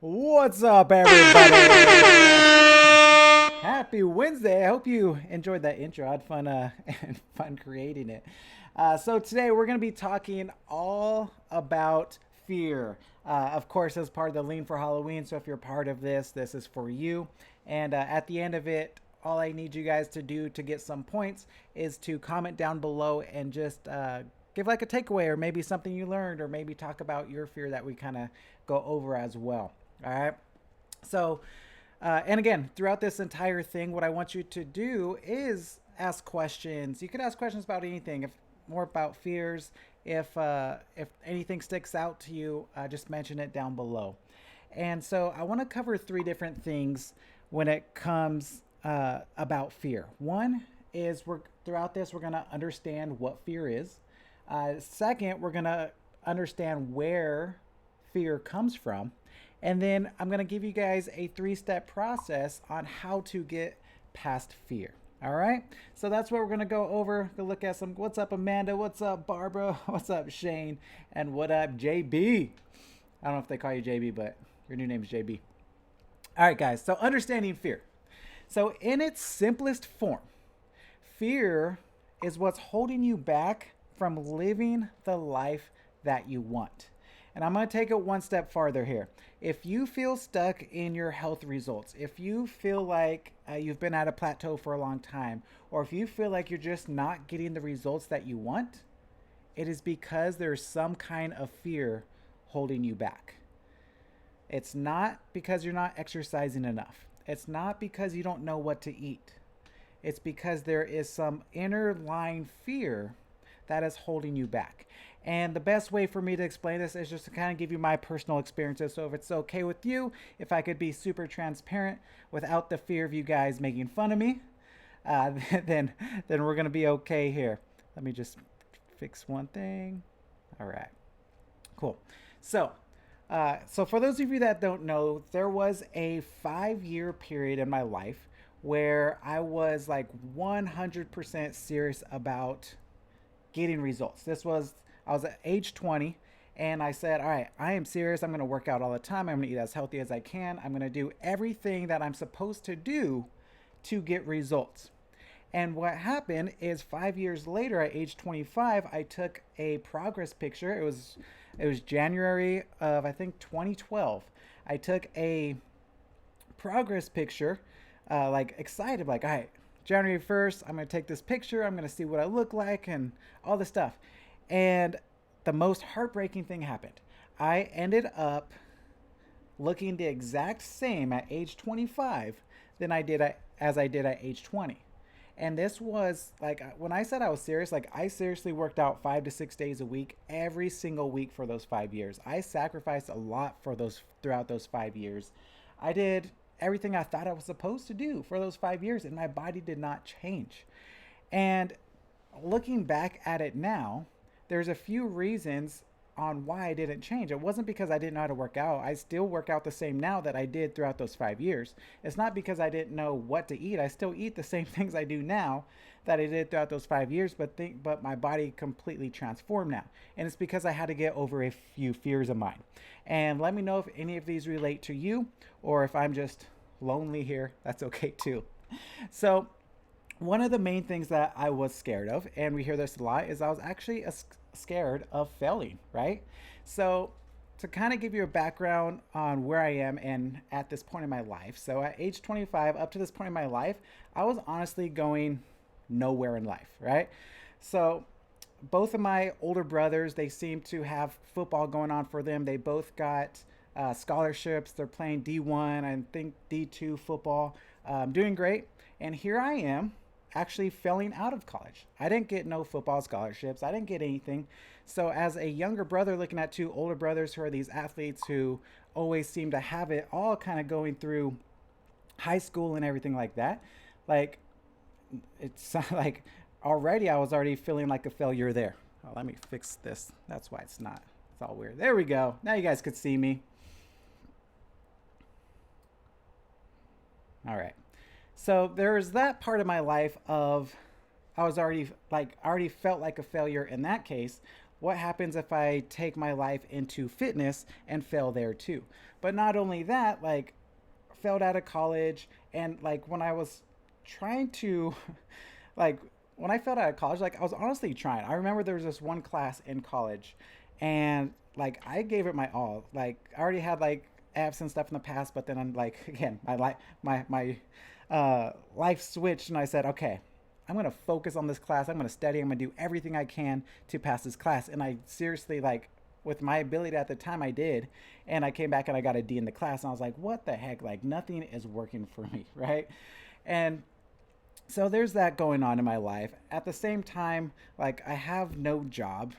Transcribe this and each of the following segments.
What's up, everybody? Happy Wednesday. I hope you enjoyed that intro. I had fun and fun creating it. So today we're going to be talking all about fear. Of course, as part of the Lean for Halloween. So if you're part of this, this is for you. And at the end of it, all I need you guys to do to get some points is to comment down below and just give like a takeaway or maybe something you learned or maybe talk about your fear that we kind of go over as well. All right. So, and again, throughout this entire thing, what I want you to do is ask questions. You could ask questions about anything, if more about fears. If anything sticks out to you, just mention it down below. And so I want to cover three different things when it comes about fear. One is throughout this, we're going to understand what fear is. Second, we're going to understand where fear comes from. And then I'm going to give you guys a 3-step process on how to get past fear. All right. So that's what we're going to go over. Go look at some. What's up, Amanda? What's up, Barbara? What's up, Shane? And what up, JB? I don't know if they call you JB, but your new name is JB. All right, guys. So understanding fear. So in its simplest form, fear is what's holding you back from living the life that you want. And I'm going to take it one step farther here. If you feel stuck in your health results, if you feel like you've been at a plateau for a long time, or if you feel like you're just not getting the results that you want, it is because there's some kind of fear holding you back. It's not because you're not exercising enough. It's not because you don't know what to eat. It's because there is some inner lying fear that is holding you back. And the best way for me to explain this is just to kind of give you my personal experiences. So if it's okay with you, if I could be super transparent without the fear of you guys making fun of me, then we're going to be okay here. Let me just fix one thing. All right, cool. So for those of you that don't know, there was a 5-year period in my life where I was like 100% serious about getting results. I was at age 20 and I said, all right, I am serious. I'm going to work out all the time. I'm going to eat as healthy as I can. I'm going to do everything that I'm supposed to do to get results. And what happened is 5 years later at age 25, I took a progress picture. It was January of, I think, 2012. I took a progress picture, like excited, like, all right, January 1st, I'm going to take this picture. I'm going to see what I look like and all this stuff. And the most heartbreaking thing happened. I ended up looking the exact same at age 25 than as I did at age 20. And this was like, when I said I was serious, like I seriously worked out 5 to 6 days a week, every single week for those 5 years. I sacrificed a lot throughout those 5 years. I did everything I thought I was supposed to do for those 5 years, and my body did not change. And looking back at it now, there's a few reasons on why I didn't change. It wasn't because I didn't know how to work out. I still work out the same now that I did throughout those 5 years. It's not because I didn't know what to eat. I still eat the same things I do now that I did throughout those 5 years, but my body completely transformed now. And it's because I had to get over a few fears of mine. And let me know if any of these relate to you, or if I'm just lonely here. That's okay too. So, one of the main things that I was scared of, and we hear this a lot, is I was actually scared of failing, right? So, to kind of give you a background on where I am and at this point in my life. So, at age 25, up to this point in my life, I was honestly going nowhere in life, right? So, both of my older brothers, they seem to have football going on for them. They both got scholarships. They're playing D1, I think D2 football, doing great. And here I am actually failing out of college. I didn't get no football scholarships. I didn't get anything. So as a younger brother looking at two older brothers who are these athletes who always seem to have it all kind of going through high school and everything like that, like it's like already I was already feeling like a failure there. Oh, let me fix this. That's why it's not. It's all weird. There we go. Now you guys could see me. All right. So there's that part of my life of I was already like I already felt like a failure in that case. What happens if I take my life into fitness and fail there too? But not only that, like failed out of college, and like when I was trying to like when I failed out of college, like I was honestly trying. I remember there was this one class in college, and like I gave it my all. Like I already had like abs and stuff in the past, but then I'm like again, my life switched, and I said, okay, I'm gonna focus on this class. I'm gonna study. I'm gonna do everything I can to pass this class. And I seriously like with my ability at the time I did, and I came back and I got a D in the class, and I was like, what the heck? Like nothing is working for me, right? And so there's that going on in my life. At the same time, like I have no job.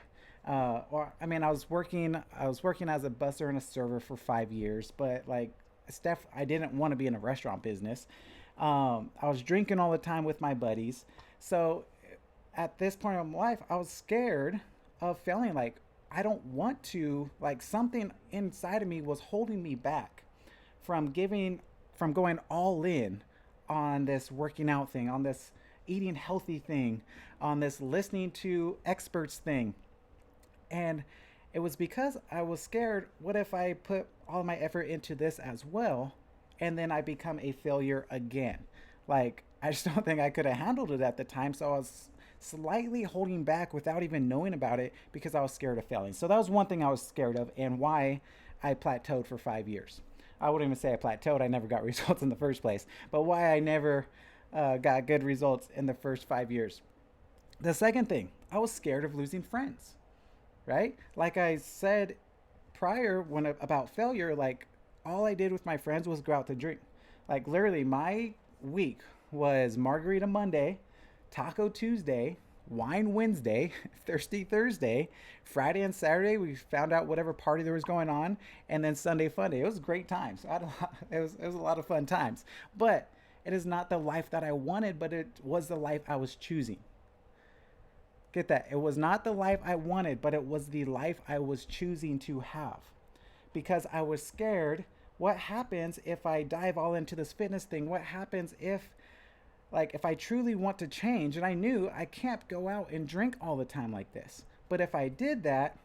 Or I mean, I was working as a busser and a server for 5 years, but like, Steph, I didn't want to be in a restaurant business. I was drinking all the time with my buddies. So at this point in my life, I was scared of failing. Like, I don't want to, like, something inside of me was holding me back from from going all in on this working out thing, on this eating healthy thing, on this listening to experts thing. And it was because I was scared. What if I put all my effort into this as well, and then I become a failure again? Like, I just don't think I could have handled it at the time. So I was slightly holding back without even knowing about it because I was scared of failing. So that was one thing I was scared of, and why I plateaued for 5 years. I wouldn't even say I plateaued. I never got results in the first place. But why I never got good results in the first 5 years. The second thing, I was scared of losing friends, right? Like I said prior when about failure, like all I did with my friends was go out to drink. Like literally my week was Margarita Monday, Taco Tuesday, Wine Wednesday, Thirsty Thursday, Friday and Saturday we found out whatever party there was going on, and then Sunday fun day. It was great times. It was a lot of fun times. But it is not the life that I wanted, but it was the life I was choosing. Get that? It was not the life I wanted, but it was the life I was choosing to have. Because I was scared, what happens if I dive all into this fitness thing? What happens if I truly want to change, and I knew I can't go out and drink all the time like this. But if I did that,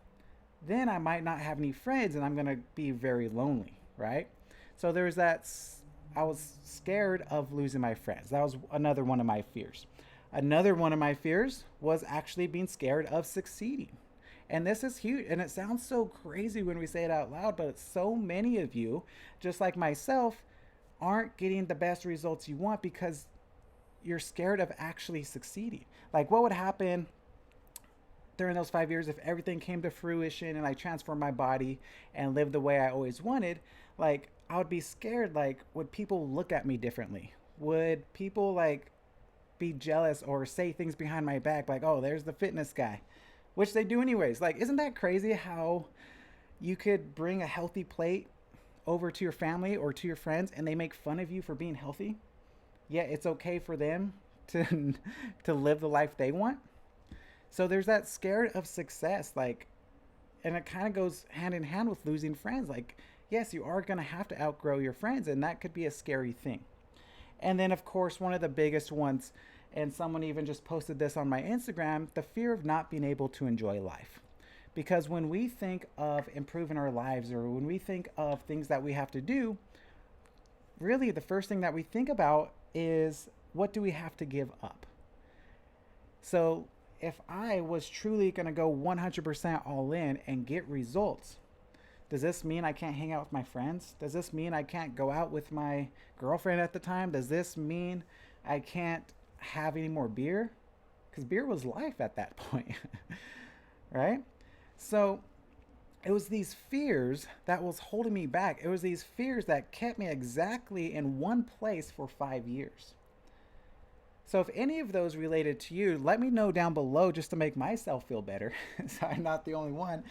then I might not have any friends and I'm going to be very lonely, right? So there's that. I was scared of losing my friends. That was another one of my fears. Another one of my fears was actually being scared of succeeding. And this is huge. And it sounds so crazy when we say it out loud, but so many of you, just like myself, aren't getting the best results you want because you're scared of actually succeeding. Like, what would happen during those 5 years if everything came to fruition and I transformed my body and lived the way I always wanted? Like, I would be scared. Like, would people look at me differently? Would people like be jealous or say things behind my back like, oh, there's the fitness guy, which they do anyways? Like, isn't that crazy how you could bring a healthy plate over to your family or to your friends and they make fun of you for being healthy? Yet it's okay for them to to live the life they want. So there's that scared of success. Like, and it kind of goes hand in hand with losing friends. Like, yes, you are going to have to outgrow your friends, and that could be a scary thing. And then, of course, one of the biggest ones, and someone even just posted this on my Instagram, the fear of not being able to enjoy life. Because when we think of improving our lives, or when we think of things that we have to do, really the first thing that we think about is, what do we have to give up? So if I was truly going to go 100% all in and get results, does this mean I can't hang out with my friends? Does this mean I can't go out with my girlfriend at the time? Does this mean I can't have any more beer? Because beer was life at that point, right? So it was these fears that was holding me back. It was these fears that kept me exactly in one place for 5 years. So if any of those related to you, let me know down below just to make myself feel better. So I'm not the only one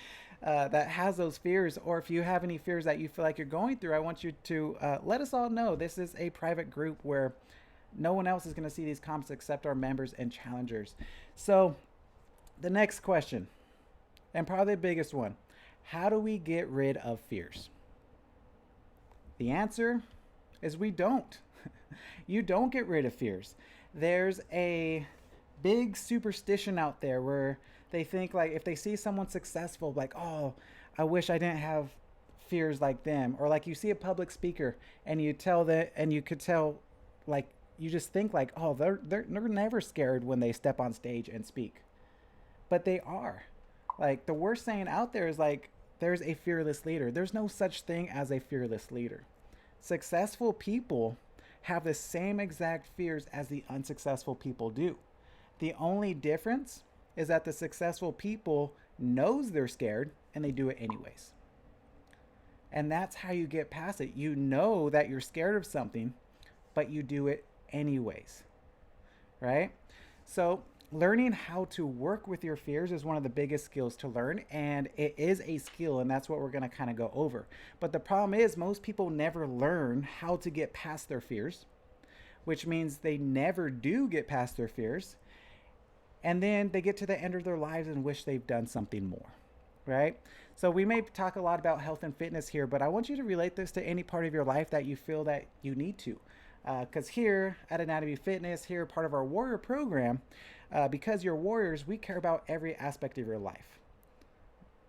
that has those fears. Or if you have any fears that you feel like you're going through, I want you to let us all know. This is a private group where no one else is going to see these comments except our members and challengers. So the next question, and probably the biggest one, how do we get rid of fears? The answer is we don't. You don't get rid of fears. There's a big superstition out there where they think, like, if they see someone successful, like, oh, I wish I didn't have fears like them. Or like you see a public speaker and you tell that, and you could tell, like, you just think like, oh, they're never scared when they step on stage and speak. But they are. Like, the worst saying out there is like, there's a fearless leader. There's no such thing as a fearless leader. Successful people have the same exact fears as the unsuccessful people do. The only difference is that the successful people knows they're scared and they do it anyways. And that's how you get past it. You know that you're scared of something, but you do it anyways, right? So learning how to work with your fears is one of the biggest skills to learn, and it is a skill, and that's what we're going to kind of go over. But the problem is most people never learn how to get past their fears, which means they never do get past their fears, and then they get to the end of their lives and wish they've done something more, right? So we may talk a lot about health and fitness here, but I want you to relate this to any part of your life that you feel that you need to. Because here at Anatomy Fitness, here part of our warrior program, because you're warriors, we care about every aspect of your life,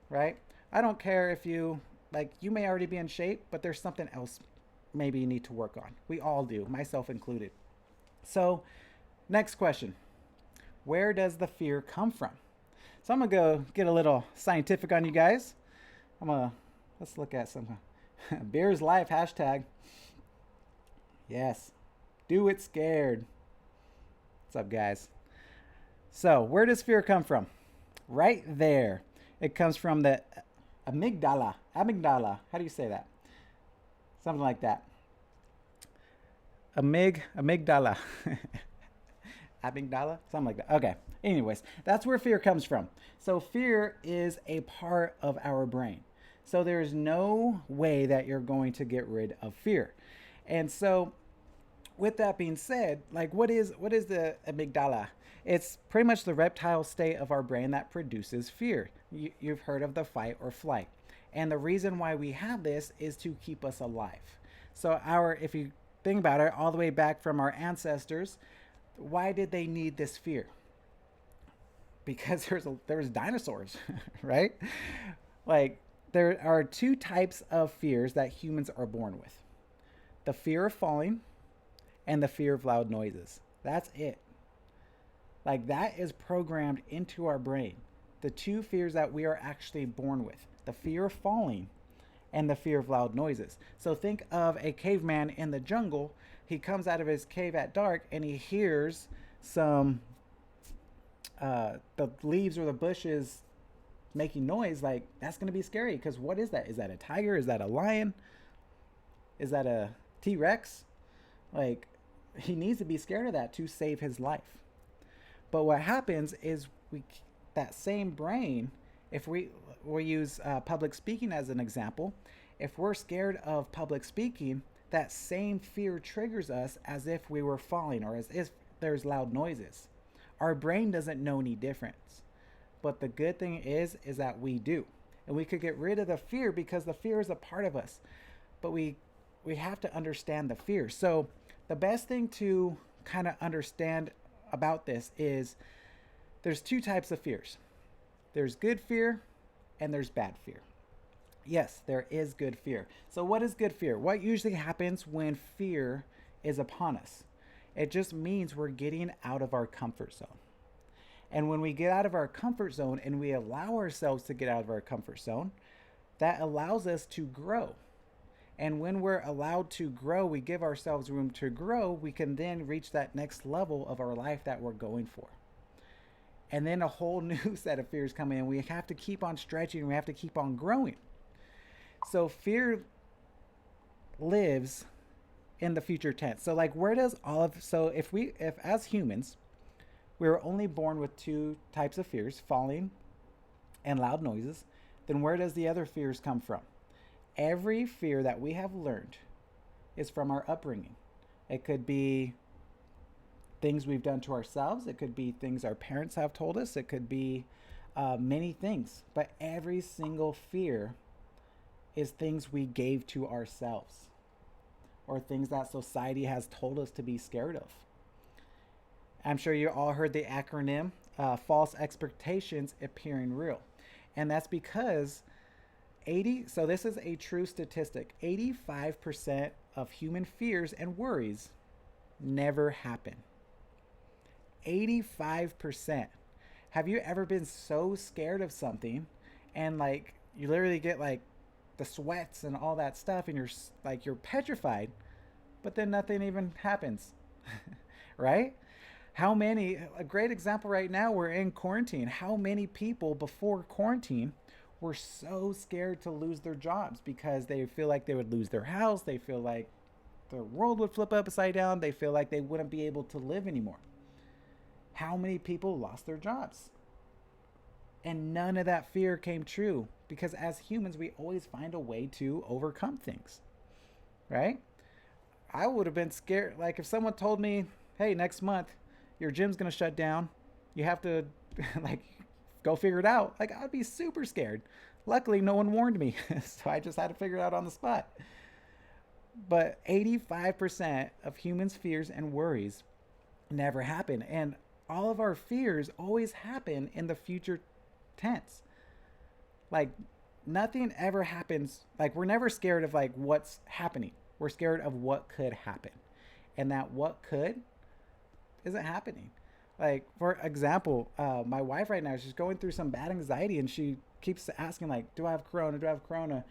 right? I don't care if you, like, you may already be in shape, but there's something else maybe you need to work on. We all do, myself included. So next question, where does the fear come from? So I'm gonna go get a little scientific on you guys. Let's look at some Beer's Life hashtag. Yes, do it scared. What's up, guys? So where does fear come from? Right there. It comes from the amygdala. Amygdala. How do you say that? Something like that. Amygdala. Amygdala? Something like that. Okay. Anyways, that's where fear comes from. So fear is a part of our brain. So there's no way that you're going to get rid of fear. And so with that being said, like, what is the amygdala? It's pretty much the reptile state of our brain that produces fear. You've heard of the fight or flight. And the reason why we have this is to keep us alive. So if you think about it, all the way back from our ancestors, why did they need this fear? Because there's dinosaurs, right? Like, there are two types of fears that humans are born with. The fear of falling and the fear of loud noises. That's it. Like, that is programmed into our brain. The two fears that we are actually born with, the fear of falling and the fear of loud noises. So think of a caveman in the jungle. He comes out of his cave at dark and he hears some the leaves or the bushes making noise. Like, that's going to be scary, because what is that? Is that a tiger? Is that a lion? Is that a T-Rex? Like, he needs to be scared of that to save his life. But what happens is that same brain, if we use public speaking as an example, if we're scared of public speaking, that same fear triggers us as if we were falling or as if there's loud noises. Our brain doesn't know any difference. But the good thing is that we do. and we could get rid of the fear because the fear is a part of us. But we have to understand the fear. So the best thing to kind of understand about this is there's two types of fears. There's good fear and there's bad fear. Yes, there is good fear. So what is good fear? What usually happens when fear is upon us? It just means we're getting out of our comfort zone. And when we get out of our comfort zone and we allow ourselves to get out of our comfort zone, that allows us to grow. And when we're allowed to grow, we give ourselves room to grow, we can then reach that next level of our life that we're going for. And then a whole new set of fears come in. We have to keep on stretching, we have to keep on growing. So fear lives in the future tense. So like where does all of if as humans we were only born with two types of fears, falling and loud noises, then where does the other fears come from? Every fear that we have learned is from our upbringing. It could be things we've done to ourselves. It could be things our parents have told us. It could be many things. But every single fear is things we gave to ourselves or things that society has told us to be scared of. I'm sure you all heard the acronym false expectations appearing real. And that's because so this is a true statistic, 85% of human fears and worries never happen. 85%. Have you ever been so scared of something and like you literally get like the sweats and all that stuff and you're petrified, but then nothing even happens? Right? A great example right now, we're in quarantine. How many people before quarantine were so scared to lose their jobs because they feel like they would lose their house, they feel like their world would flip upside down, they feel like they wouldn't be able to live anymore. How many people lost their jobs? And none of that fear came true because as humans, we always find a way to overcome things, right? I would have been scared. Like if someone told me, hey, next month, your gym's going to shut down. You have to like go figure it out. Like I'd be super scared. Luckily, no one warned me. So I just had to figure it out on the spot. But 85% of humans' fears and worries never happen. And all of our fears always happen in the future tense. Like nothing ever happens. Like we're never scared of like what's happening. We're scared of what could happen. And that what could isn't happening. Like for example, my wife right now, she's going through some bad anxiety and she keeps asking like, do I have corona,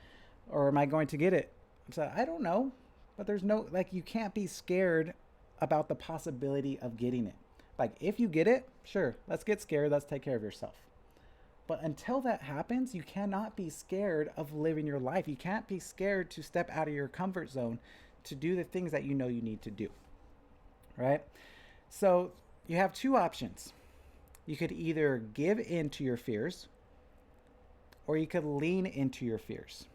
or am I going to get it? So I don't know, but there's no, like, you can't be scared about the possibility of getting it. Like if you get it, sure, let's get scared, let's take care of yourself. But until that happens, you cannot be scared of living your life. You can't be scared to step out of your comfort zone to do the things that you know you need to do, right? So you have two options. You could either give in to your fears or you could lean into your fears.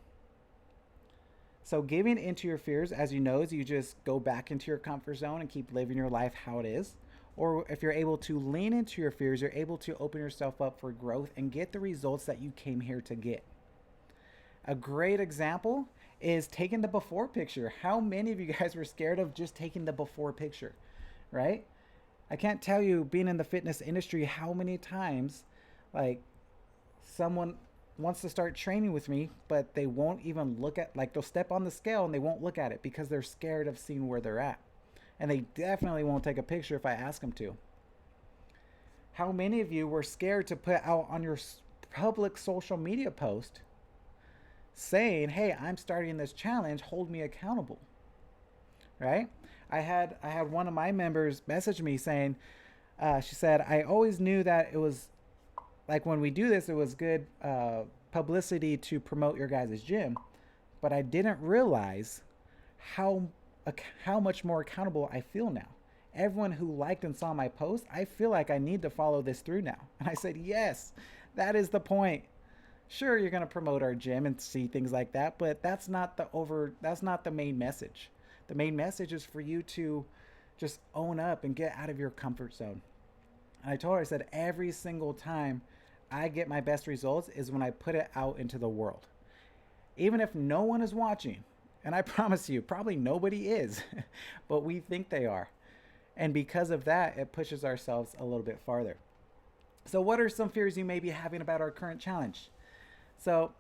So giving into your fears, as you know, is you just go back into your comfort zone and keep living your life how it is. Or if you're able to lean into your fears, you're able to open yourself up for growth and get the results that you came here to get. A great example is taking the before picture. How many of you guys were scared of just taking the before picture, right? I can't tell you, being in the fitness industry, how many times like someone wants to start training with me, but they won't even look at, like they'll step on the scale and they won't look at it because they're scared of seeing where they're at. And they definitely won't take a picture if I ask them to. How many of you were scared to put out on your public social media post saying, hey, I'm starting this challenge, hold me accountable, right? I had one of my members message me saying, she said, I always knew that it was like when we do this, it was good publicity to promote your guys' gym, but I didn't realize how much more accountable I feel now. Everyone who liked and saw my post, I feel like I need to follow this through now. And I said, yes, that is the point. Sure, you're going to promote our gym and see things like that, but that's not the main message. The main message is for you to just own up and get out of your comfort zone. And I told her, I said, every single time I get my best results is when I put it out into the world. Even if no one is watching, and I promise you, probably nobody is, but we think they are. And because of that, it pushes ourselves a little bit farther. So, what are some fears you may be having about our current challenge? So,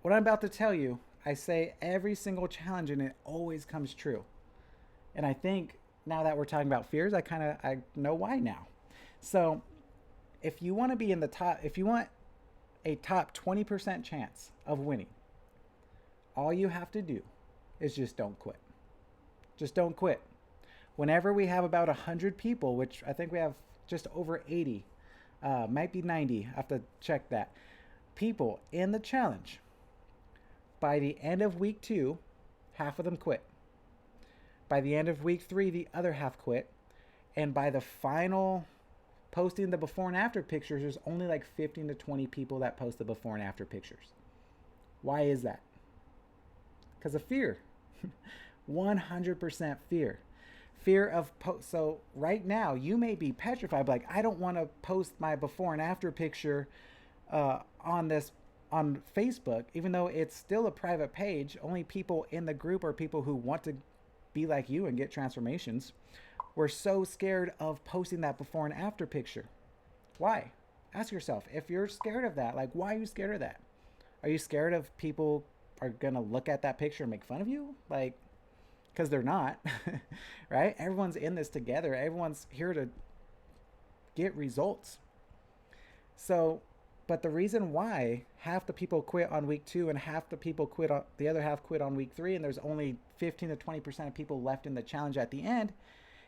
what I'm about to tell you, I say every single challenge and it always comes true. And I think now that we're talking about fears, I know why now. So, if you want to be in the top, if you want a top 20% chance of winning, all you have to do is just don't quit. Just don't quit. Whenever we have about 100 people, which I think we have just over 80, might be 90, I have to check that, people in the challenge, by the end of week 2, half of them quit. By the end of week 3, the other half quit. And by the final posting the before and after pictures, there's only like 15 to 20 people that post the before and after pictures. Why is that? Because of fear. 100% fear. Fear of so right now you may be petrified, like I don't want to post my before and after picture on Facebook, even though it's still a private page. Only people in the group are people who want to be like you and get transformations. We're so scared of posting that before and after picture. Why? Ask yourself, if you're scared of that, like why are you scared of that? Are you scared of people are gonna look at that picture and make fun of you? Like, because they're not. Right? Everyone's in this together. Everyone's here to get results. So, but the reason why half the people quit on week 2 and half the people quit on the other half quit on week 3, and there's only 15 to 20% of people left in the challenge at the end,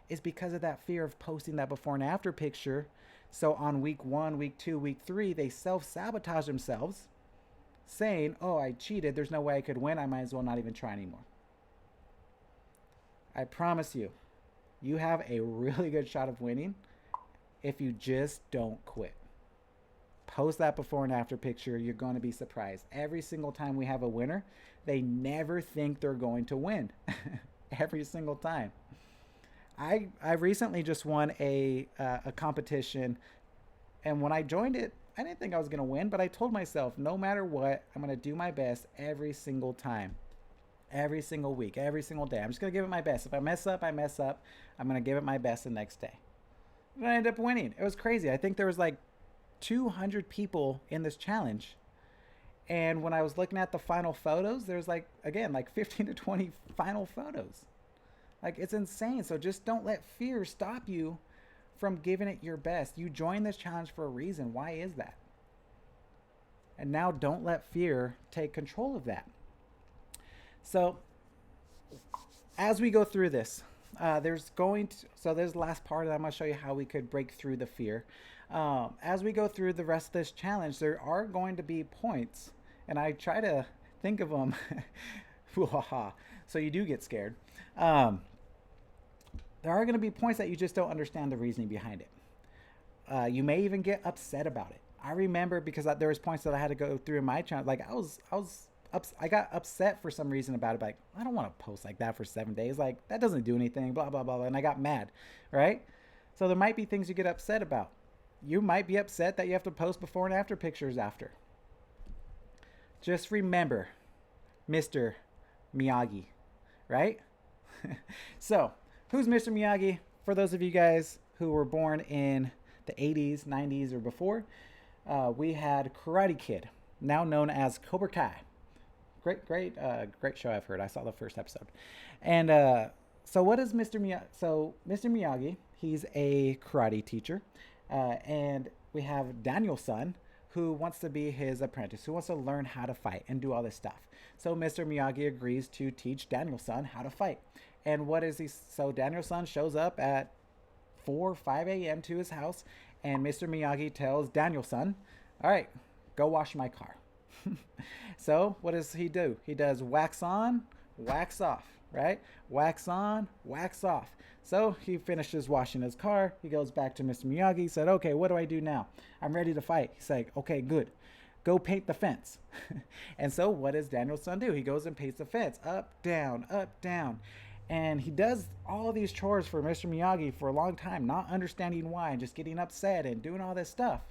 is because of that fear of posting that before and after picture. So on week 1, week 2, week 3, they self-sabotage themselves, saying, oh, I cheated, there's no way I could win, I might as well not even try anymore. I promise you, you have a really good shot of winning if you just don't quit. Post that before and after picture. You're going to be surprised. Every single time we have a winner, they never think they're going to win. Every single time. I recently just won a competition, and when I joined it, I didn't think I was going to win, but I told myself, no matter what, I'm going to do my best every single time. Every single week, every single day. I'm just going to give it my best. If I mess up, I mess up. I'm going to give it my best the next day. And I ended up winning. It was crazy. I think there was like 200 people in this challenge. And when I was looking at the final photos, there's like, again, like 15 to 20 final photos. Like, it's insane. So just don't let fear stop you from giving it your best. You joined this challenge for a reason. Why is that? And now don't let fear take control of that. So as we go through this, there's the last part that I'm going to show you how we could break through the fear. As we go through the rest of this challenge, there are going to be points, and I try to think of them so you do get scared. There are going to be points that you just don't understand the reasoning behind it. You may even get upset about it. I remember because there was points that I had to go through in my challenge. Like I got upset for some reason about it. Like, I don't want to post like that for 7 days. Like, that doesn't do anything, blah, blah, blah. And I got mad, right? So there might be things you get upset about. You might be upset that you have to post before and after pictures after. Just remember, Mr. Miyagi, right? So, who's Mr. Miyagi? For those of you guys who were born in the 80s, 90s, or before, we had Karate Kid, now known as Cobra Kai. Great show I've heard. I saw the first episode. And so what is Mr. Miyagi? So Mr. Miyagi, he's a karate teacher. And we have Daniel-san, who wants to be his apprentice, who wants to learn how to fight and do all this stuff. So Mr. Miyagi agrees to teach Daniel-san how to fight. And what is he? So Daniel-san shows up at 4 or 5 a.m. to his house, and Mr. Miyagi tells Daniel-san, all right, go wash my car. So what does he do? He does wax on, wax off, right? Wax on, wax off. So he finishes washing his car. He goes back to Mr. Miyagi. He said, okay, what do I do now? I'm ready to fight. He's like, okay, good. Go paint the fence. And so what does Daniel-san do? He goes and paints the fence. Up, down, up, down. And he does all these chores for Mr. Miyagi for a long time, not understanding why, and just getting upset and doing all this stuff.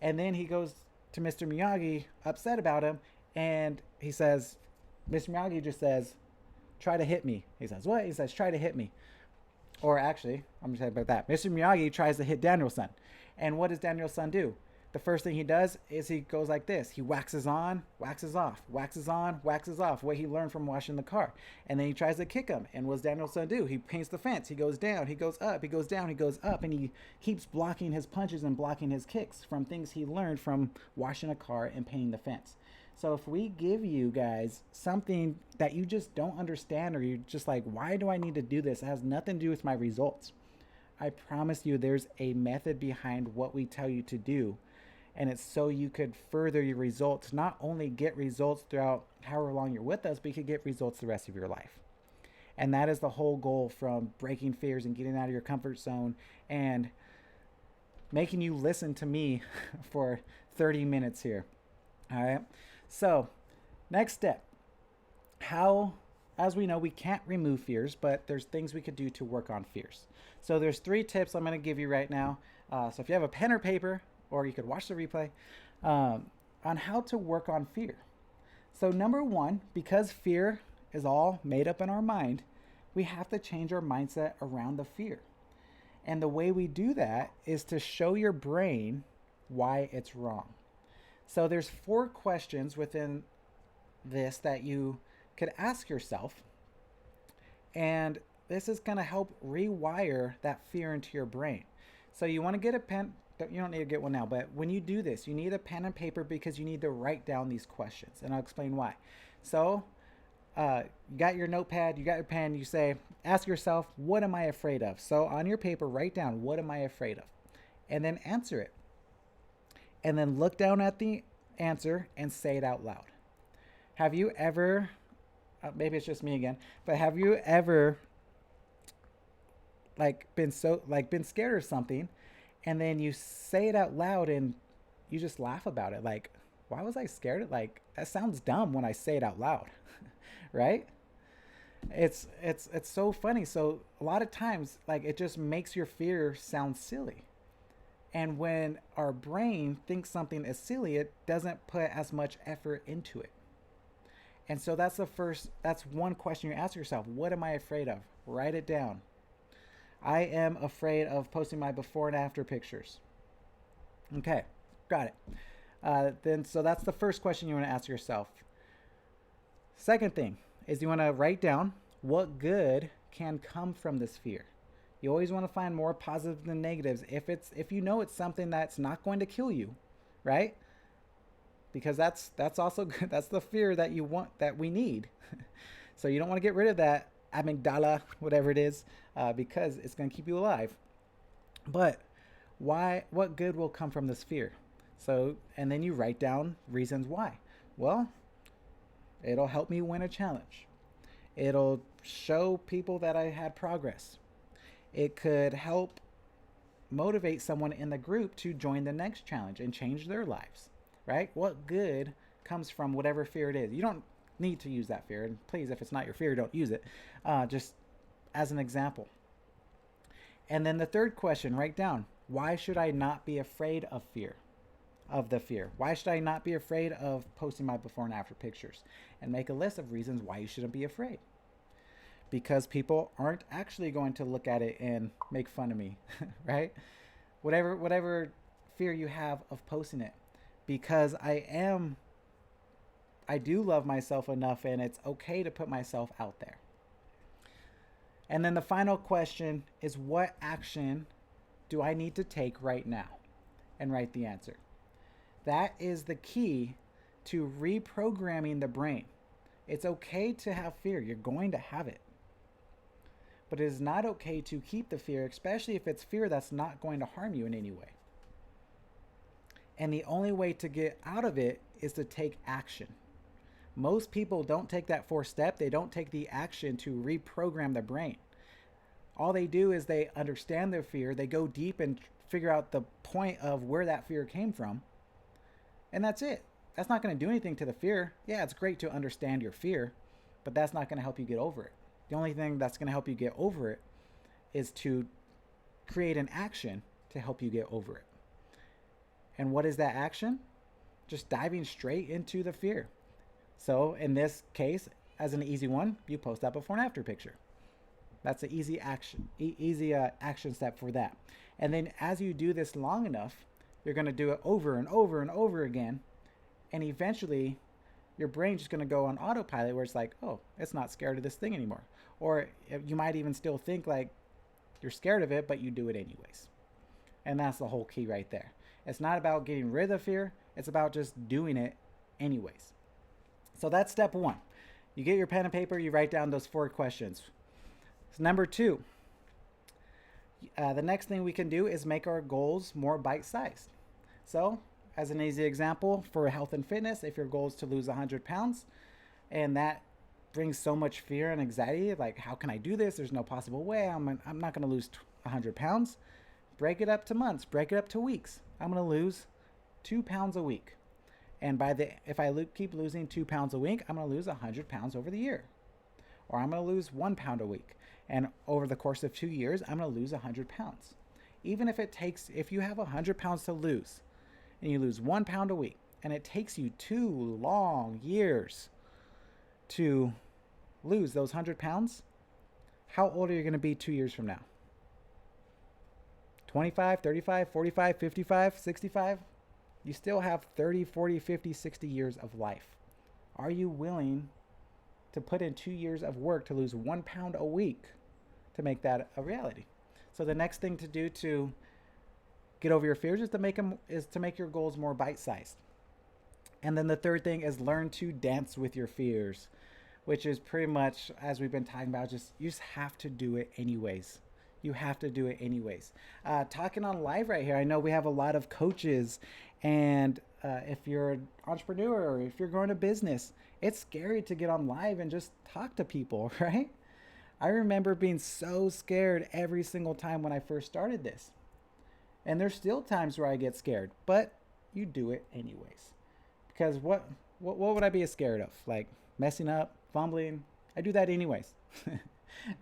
And then he goes to Mr. Miyagi, upset about him, and he says, Mr. Miyagi just says, try to hit me. He says, what? He says, try to hit me. Or actually, I'm going to say about that. Mr. Miyagi tries to hit Daniel-san. And what does Daniel-san do? The first thing he does is he goes like this. He waxes on, waxes off, waxes on, waxes off, what he learned from washing the car. And then he tries to kick him. And what does Daniel-san do? He paints the fence. He goes down, he goes up, he goes down, he goes up. And he keeps blocking his punches and blocking his kicks from things he learned from washing a car and painting the fence. So if we give you guys something that you just don't understand, or you're just like, why do I need to do this? It has nothing to do with my results. I promise you there's a method behind what we tell you to do. And it's so you could further your results, not only get results throughout however long you're with us, but you could get results the rest of your life. And that is the whole goal from breaking fears and getting out of your comfort zone and making you listen to me for 30 minutes here. All right. So next step, how, as we know, we can't remove fears, but there's things we could do to work on fears. So there's 3 tips I'm going to give you right now. So if you have a pen or paper, or you could watch the replay, on how to work on fear. So number 1, because fear is all made up in our mind, we have to change our mindset around the fear. And the way we do that is to show your brain why it's wrong. So there's 4 questions within this that you could ask yourself. And this is going to help rewire that fear into your brain. So you want to get a pen. You don't need to get one now, but when you do this, you need a pen and paper because you need to write down these questions. And I'll explain why. So you got your notepad, you got your pen, you say, ask yourself, what am I afraid of? So on your paper, write down, what am I afraid of? And then answer it. And then look down at the answer and say it out loud. Have you ever, maybe it's just me again, but have you ever been scared of something, and then you say it out loud and you just laugh about it? Like, why was I scared? Like, that sounds dumb when I say it out loud, right? It's so funny. So a lot of times, it just makes your fear sound silly. And when our brain thinks something is silly, it doesn't put as much effort into it. And so that's one question you ask yourself. What am I afraid of? Write it down. I am afraid of posting my before and after pictures. Okay, got it. So that's the first question you want to ask yourself. Second thing is you want to write down what good can come from this fear. You always want to find more positives than negatives. If you know it's something that's not going to kill you, right? Because that's also good. That's the fear that you want, that we need. So you don't want to get rid of that amygdala, whatever it is, because it's going to keep you alive. But what good will come from this fear? So, and then you write down reasons why. Well, it'll help me win a challenge. It'll show people that I had progress. It could help motivate someone in the group to join the next challenge and change their lives, right? What good comes from whatever fear it is? You don't need to use that fear. And please, if it's not your fear, don't use it. Just as an example. And then the third question, write down, why should I not be afraid of the fear? Why should I not be afraid of posting my before and after pictures? And make a list of reasons why you shouldn't be afraid. Because people aren't actually going to look at it and make fun of me, right? Whatever fear you have of posting it. Because I do love myself enough, and it's okay to put myself out there. And then the final question is, what action do I need to take right now? And write the answer. That is the key to reprogramming the brain. It's okay to have fear. You're going to have it. But it is not okay to keep the fear, especially if it's fear that's not going to harm you in any way. And the only way to get out of it is to take action. Most people don't take that 4th step. They don't take the action to reprogram the brain. All they do is they understand their fear. They go deep and figure out the point of where that fear came from. And that's it. That's not going to do anything to the fear. Yeah, it's great to understand your fear, but that's not going to help you get over it. The only thing that's going to help you get over it is to create an action to help you get over it. And what is that action? Just diving straight into the fear. So in this case, as an easy one, you post that before and after picture. That's an easy action, action step for that. And then as you do this long enough, you're going to do it over and over and over again. And eventually, your brain's just going to go on autopilot where it's like, oh, it's not scared of this thing anymore. Or you might even still think like you're scared of it, but you do it anyways. And that's the whole key right there. It's not about getting rid of fear. It's about just doing it anyways. So that's step one. You get your pen and paper, you write down those 4 questions. So number 2, the next thing we can do is make our goals more bite-sized. So as an easy example for health and fitness, if your goal is to lose 100 pounds and that brings so much fear and anxiety, like how can I do this? There's no possible way. I'm not going to lose 100 pounds. Break it up to months, break it up to weeks. I'm going to lose 2 pounds a week. And if I keep losing 2 pounds a week, I'm going to lose 100 pounds over the year. Or I'm going to lose 1 pound a week. And over the course of 2 years, I'm going to lose 100 pounds. Even if you have 100 pounds to lose, and you lose 1 pound a week, and it takes you 2 long years to lose those 100 pounds, how old are you going to be 2 years from now? 25, 35, 45, 55, 65? You still have 30, 40, 50, 60 years of life. Are you willing to put in 2 years of work to lose 1 pound a week to make that a reality? So the next thing to do to get over your fears is to make your goals more bite-sized. And then the third thing is learn to dance with your fears, which is pretty much, as we've been talking about, you just have to do it anyways. You have to do it anyways. Talking on live right here, I know we have a lot of coaches, and if you're an entrepreneur or if you're growing a business, it's scary to get on live and just talk to people, right? I remember being so scared every single time when I first started this. And there's still times where I get scared, but you do it anyways. Because what would I be scared of? Like messing up, fumbling? I do that anyways.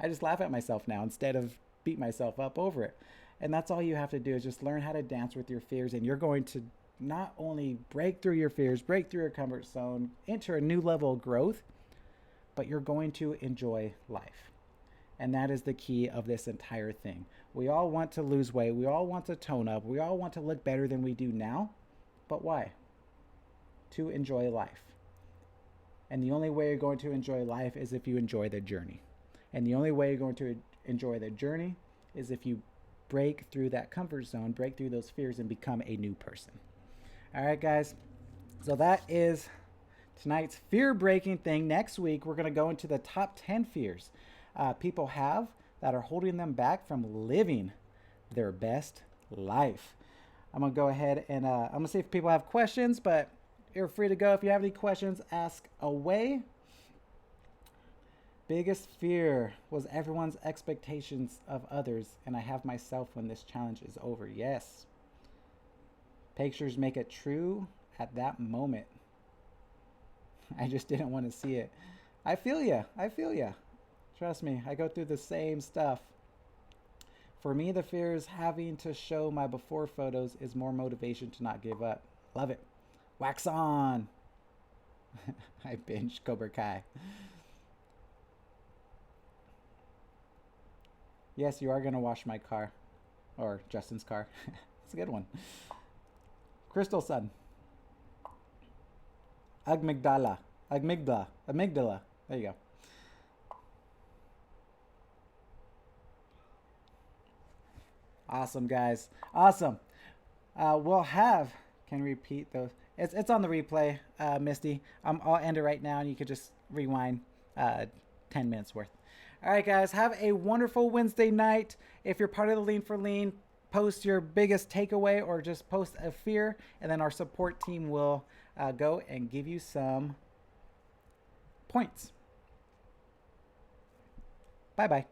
I just laugh at myself now instead of beat myself up over it. And that's all you have to do is just learn how to dance with your fears, and you're going to not only break through your fears, break through your comfort zone, enter a new level of growth, but you're going to enjoy life. And that is the key of this entire thing. We all want to lose weight. We all want to tone up. We all want to look better than we do now. But why? To enjoy life. And the only way you're going to enjoy life is if you enjoy the journey. And the only way you're going to enjoy the journey is if you break through that comfort zone, break through those fears, and become a new person. All right, guys. So that is tonight's fear-breaking thing. Next week, we're going to go into the top 10 fears people have that are holding them back from living their best life. I'm going to go ahead and I'm going to see if people have questions, but you're free to go. If you have any questions, ask away. Biggest fear was everyone's expectations of others, and I have myself when this challenge is over. Yes. Pictures make it true at that moment. I just didn't want to see it. I feel ya. I feel ya. Trust me, I go through the same stuff. For me, the fear is having to show my before photos is more motivation to not give up. Love it. Wax on. I binged Cobra Kai. Yes, you are going to wash my car. Or Justin's car. It's a good one. Crystal Sun. Amygdala. There you go. Awesome, guys. Awesome. Can you repeat those? It's on the replay, Misty. I'll end it right now, and you could just rewind 10 minutes worth. All right, guys. Have a wonderful Wednesday night. If you're part of the Lean for Lean, post your biggest takeaway or just post a fear, and then our support team will go and give you some points. Bye-bye.